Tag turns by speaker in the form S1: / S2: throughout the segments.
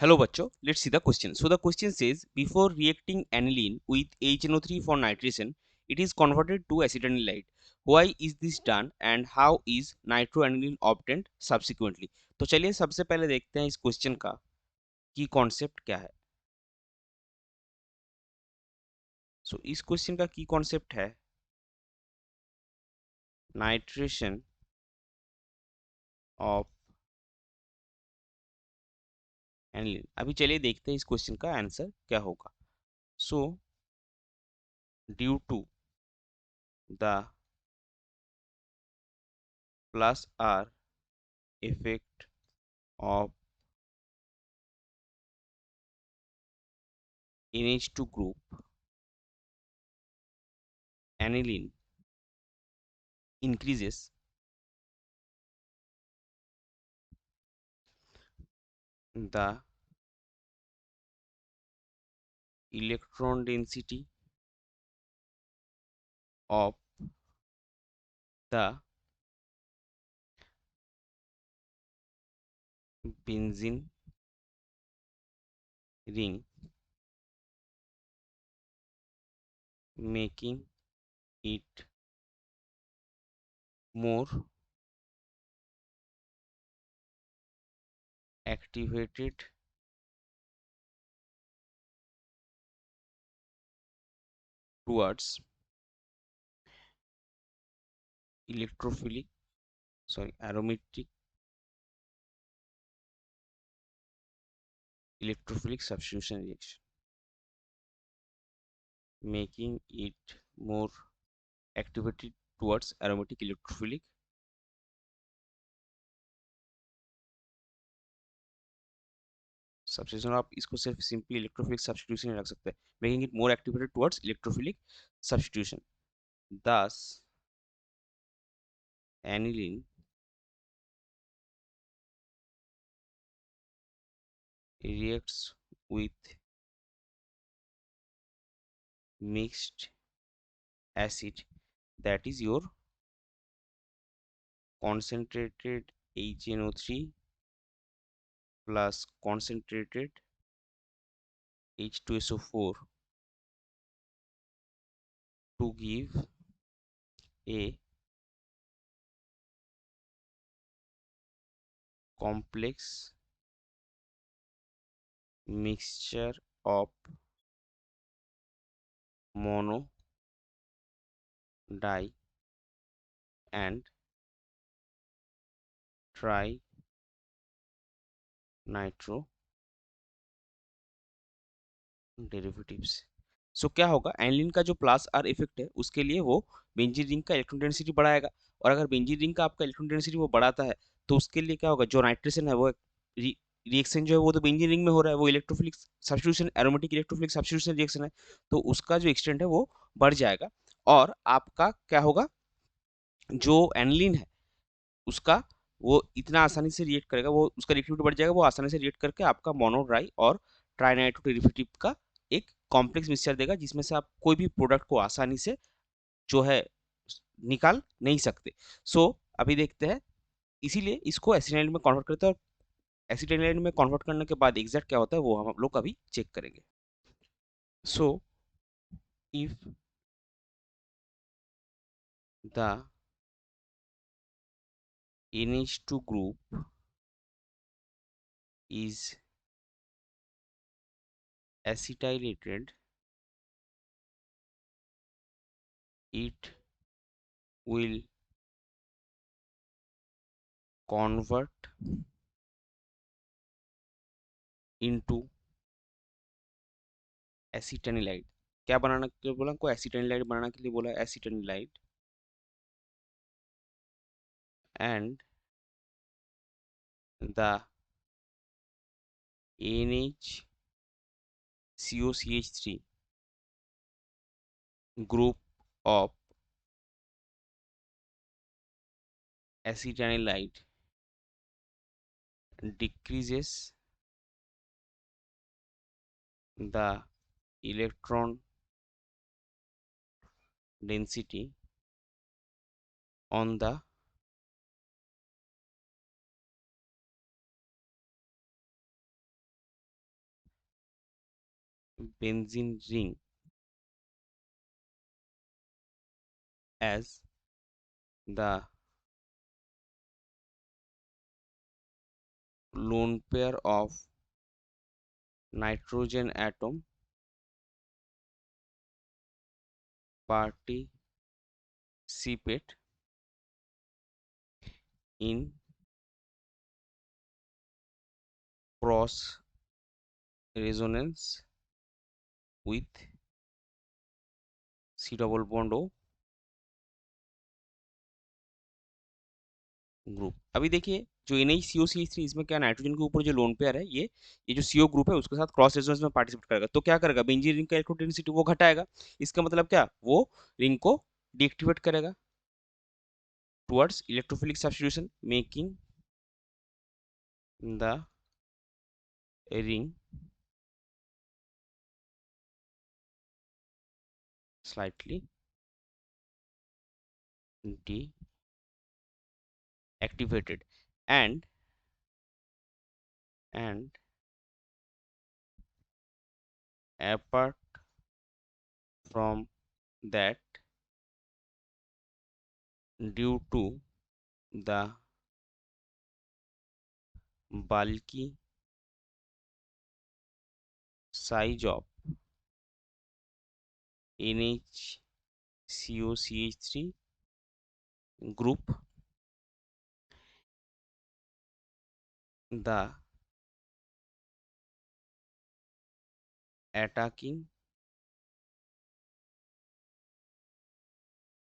S1: Hello बच्चों, let's see the question. So the question says before reacting aniline with HNO3 for nitration, it is converted to acetanilide. Why is this done and how is nitroaniline obtained subsequently? तो चलिए सबसे पहले देखते हैं इस question का की concept क्या है. इस क्वेश्चन का की कॉन्सेप्ट है नाइट्रेशन ऑफ एनिलीन. अभी चलिए देखते हैं इस क्वेश्चन का आंसर क्या होगा. So due to the plus R effect of NH2 group aniline increases the electron density of the benzene ring, making it more activated towards electrophilic aromatic electrophilic substitution reaction, making it more activated towards aromatic electrophilic substitution. आप इसको सिर्फ simply electrophilic substitution रख सकते हैं, making it more activated towards electrophilic substitution. Thus aniline reacts with mixed acid, that is your concentrated HNO3 plus concentrated H2SO4 to give a complex mixture of mono, di and tri nitro derivatives. क्या होगा, aniline का जो plus are effect है उसके लिए वो benzene ring का electron density बढ़ाएगा, और अगर बेंजीन रिंग का आपका इलेक्ट्रॉन डेंसिटी वो बढ़ाता है तो उसके लिए क्या होगा, जो नाइट्रेशन है वो रिएक्शन जो है वो तो बेंजीन रिंग में हो रहा है, वो electrophilic substitution aromatic electrophilic substitution reaction है, तो उसका जो एक्सटेंट है वो बढ़ जाएगा, और आपका क्या होगा, जो एनिलीन है उसका वो इतना आसानी से रिएक्ट करेगा, वो उसका रिएक्टिविटी बढ़ जाएगा, वो आसानी से रिएक्ट करके आपका मोनोड्राई और ट्राइनाइट्रो डेरिवेटिव का एक कॉम्प्लेक्स मिक्सचर देगा, जिसमें से आप कोई भी प्रोडक्ट को आसानी से जो है निकाल नहीं सकते. अभी देखते हैं, इसीलिए इसको एसिटाइल में कन्वर्ट करते हैं, और एसिटाइल में कन्वर्ट करने के बाद एग्जैक्ट क्या होता है वो हम लोग अभी चेक करेंगे. So if the NH2 group is acetylated, it will convert into एसिटाइलाइड. क्या बनाना के लिए बोला, को एसिटाइलाइड बनाने के लिए बोला, acetanilide, and the NHCOCH3 group of acetanilide decreases the electron density on the benzene ring as the lone pair of nitrogen atom participate in cross resonance with C double bond O group. अभी देखिए जो NaCO3 इसमें क्या nitrogen के ऊपर जो lone pair है ये जो CO ग्रुप है उसके साथ क्रॉस रेजोनेंस में पार्टिसिपेट करेगा तो क्या करेगा बेंजीन रिंग का इलेक्ट्रोडेंसिटी वो घटाएगा। इसका मतलब क्या वो रिंग को डीएक्टिवेट करेगा towards electrophilic substitution making the ring slightly deactivated and and apart from that due to the bulky size of NaCO3 group, the attacking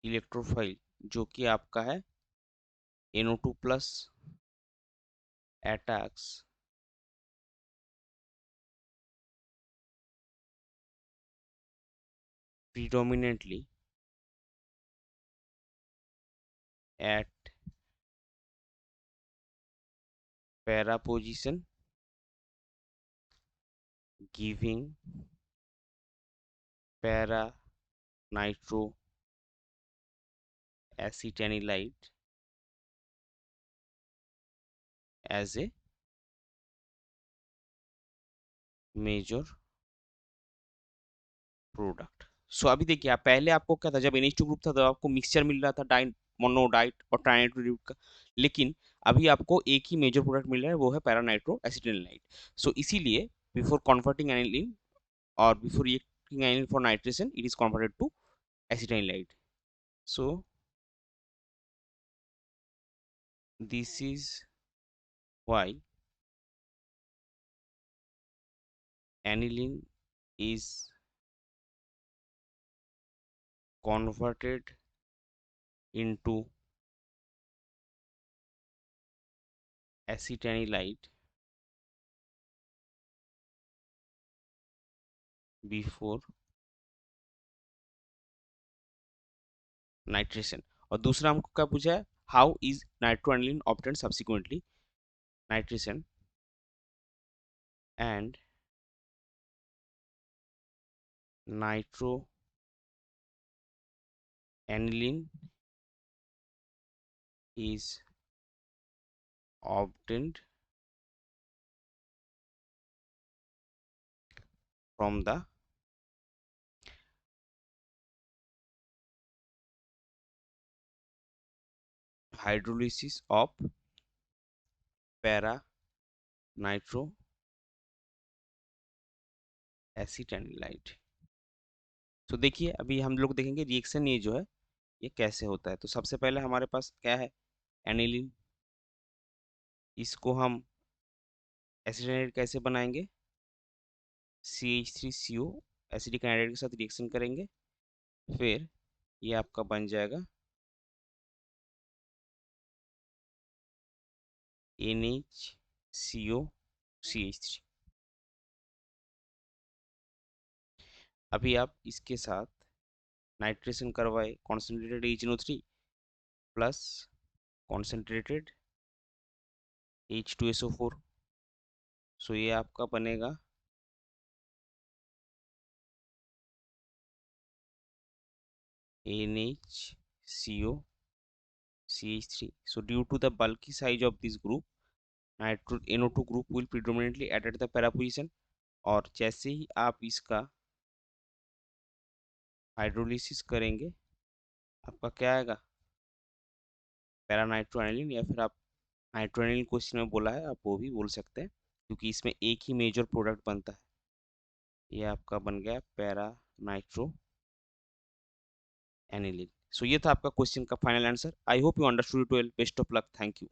S1: electrophile जो कि आपका है NO2 plus attacks predominantly at para position giving para nitro acetanilide as a major product. So अभी देखिए आप पहले आपको क्या था जब NH2 ग्रुप था तो आपको मिक्सचर मिल रहा था डाइ मोनोडाइट और ट्राइनाइट्रो का, लेकिन अभी आपको एक ही मेजर प्रोडक्ट मिल रहा है वो है पैरानाइट्रो एसिटिलाइड। सो इसीलिए before converting aniline or before reacting aniline for nitration it is converted to acetanilide. So this is why aniline is converted into acetanilide before nitration। और दूसरा हमको क्या पूछा है how is nitroaniline obtained subsequently nitration and nitroaniline is obtained from the hydrolysis of para nitro acetanilide। तो देखिए अभी हम लोग देखेंगे रिएक्शन ये जो है ये कैसे होता है। तो सबसे पहले हमारे पास क्या है एनिलीन, इसको हम एसिटाइल कैसे बनाएंगे CH3CO एसिडिक एनाइड के साथ रिएक्शन करेंगे, फिर ये आपका बन जाएगा NaCO CH3। अभी आप इसके साथ नाइट्रेशन करवाए concentrated HNO3 plus concentrated H2SO4। सो ये आपका बनेगा NaCO CH3। So due to the bulky size of this group, NO2 group will predominantly add at the para position और जैसे ही आप इसका हाइड्रोलिसिस करेंगे, आपका क्या आएगा, पैरा नाइट्रोएनिलीन, या फिर आप नाइट्रोएनिलीन क्वेश्चन में बोला है, आप वो भी बोल सकते हैं, क्योंकि इसमें एक ही मेजर प्रोडक्ट बनता है। ये आपका बन गया पैरा नाइट्रो एनिलीन। सो ये था आपका क्वेश्चन का final answer. I hope you understood it well. Best of luck. Thank you.